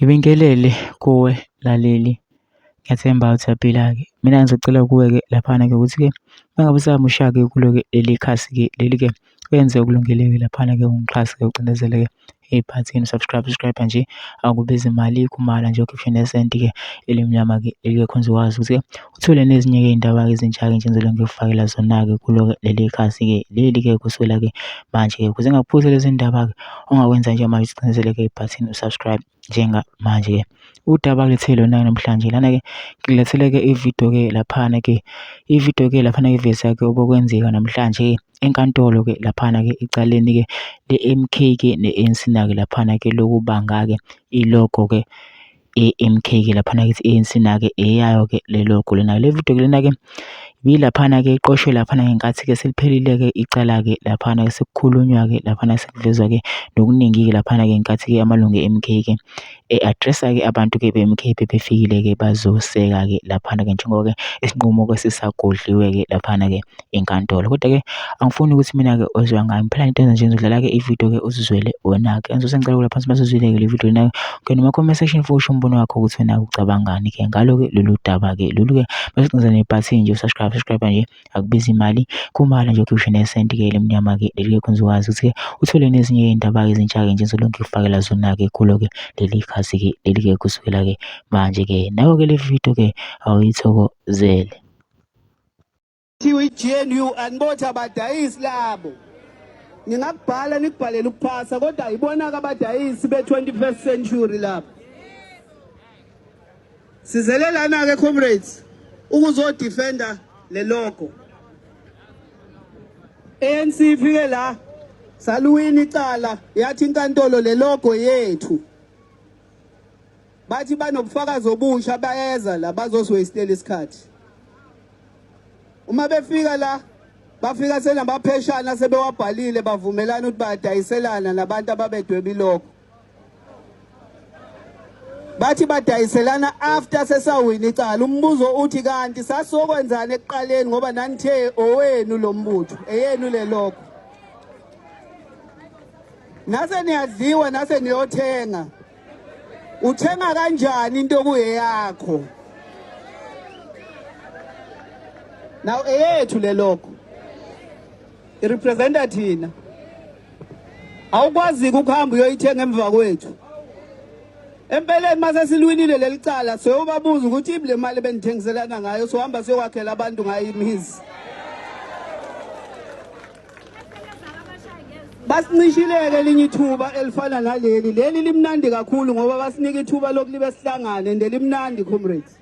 Ngibingelele kuwe laleli, ngiyathemba uthaphila-ke. Mina ngizocela kuwe-ke laphana-ke ukuthi-ke uma ngabe usamusha-ke kulo-ke leli khasi-ke leli-ke wenze okulungile-ke laphana-ke ungixhase-ke ucindezele-ke ey'phathini subscribe nje akubizi imali kumahhala nje ukhiphe nesenti-ke elimnyama-ke eli-ke khona uzokwazi ukuthi-ke uthole nezinye-ke iy'ndaba-ke ezintsha-ke nje engizobe ngikufakela zona-ke kulo-ke leli khasi-ke leli-ke kusukela-ke manje-ke ukuze ngingakuphuzi lezi ndaba-ke ongakwenza nje manje ucindezele-ke ey'phathini usubscribe njengamanje-ke. Udaba kulethele lona namhlanje lana-ke ngilethele-ke ividiyo-ke laphana-ke ividiyo-ke laphana-ke eveza-ke obokwenzeka namhlanje-ke enkantolo-ke laphana-ke ecaleni-ke le-MK-ke ne-ANC-na-ke laphana-ke lokubanga-ke ilogo-ke e-MK-ke laphana-ke ithi i-ANC na-ke eyayo-ke le logo lena. Le vidiyo-ke lena-ke yilaphana-ke iqoshwe laphana ngenkathi-ke seliphelile-ke icala-ke laphana-ke sekukhulunywa-ke laphana sekuvezwa-ke nokuningi-ke laphana-ke ngenkathi-ke amalungu e-MK-ke e-address-a-ke abantu-ke be-MK bebefikile-ke bazoseka-ke laphana-ke njengoba-ke isinqumo-ke sisagodliwe-ke laphana-ke enkantolo. Kodwa-ke angifuni ukuthi mina-ke ozwa ngami phela into enza nje ngizodlala-ke ividiyo-ke uzizwele wona-ke. Engizobe sengicela laphansi masuzwile-ke le vidiyo lena ungene kuma-comment section for usho umbono wakho ukuthi wena ucabangani-ke ngalo-ke lolu daba-ke lolu-ke masicindezela nebhathini nje subscribe nje akubizi imali kumahhala nje ukhiphe nesenti-ke elimnyama-ke leli-ke khona uzokwazi ukuthi-ke uthole nezinye iy'ndaba-ke ezintsha-ke nje engizobe ngikufakela zona-ke kulo-ke leli khasi-ke leli-ke kusukela-ke manje-ke nayo-ke le vidiyo-ke awuyithokozele. i-GNU anibotha abadayisi labo ngingakubhala nikubhalela ukuphasa kodwa ayibona-ke abadayisi be-21st century lapho sizelelana-ke comrades ukuzodifenda le logo. ANC ifike la saluwini icala yathi inkantolo le logo yethu bathi banobufakazi obusha bayeza la bazosiwastela isikhathi. Uma befika la bafika senamapheshana sebewabhalile bavumelana ukuthi badayiselana nabantu ababedweba ilogo. Bathi badayiselana after sesawina icala. Umbuzo uthi kanti sasokwenzana ekuqaleni ngoba nanithe owenu lo mbutho eyenu le logo. Nase niyadliwa nase niyothenga. Uthenga kanjani into okuyeyakho? Now eyethu le logo irepresenta thina. Awukwazi ukuhamba uyoyithenga emva kwethu. Empeleni mase silwinile lelicala soyobabuza ukuthi le mali benithengiselana ngayo sohamba siyokwakhela abantu ngayo imizi. Basinishileke elinye ithuba elifana naleli. Leli limnandi kakhulu ngoba basinika ithuba lokulibe sihlangane ndelimnandi comrades.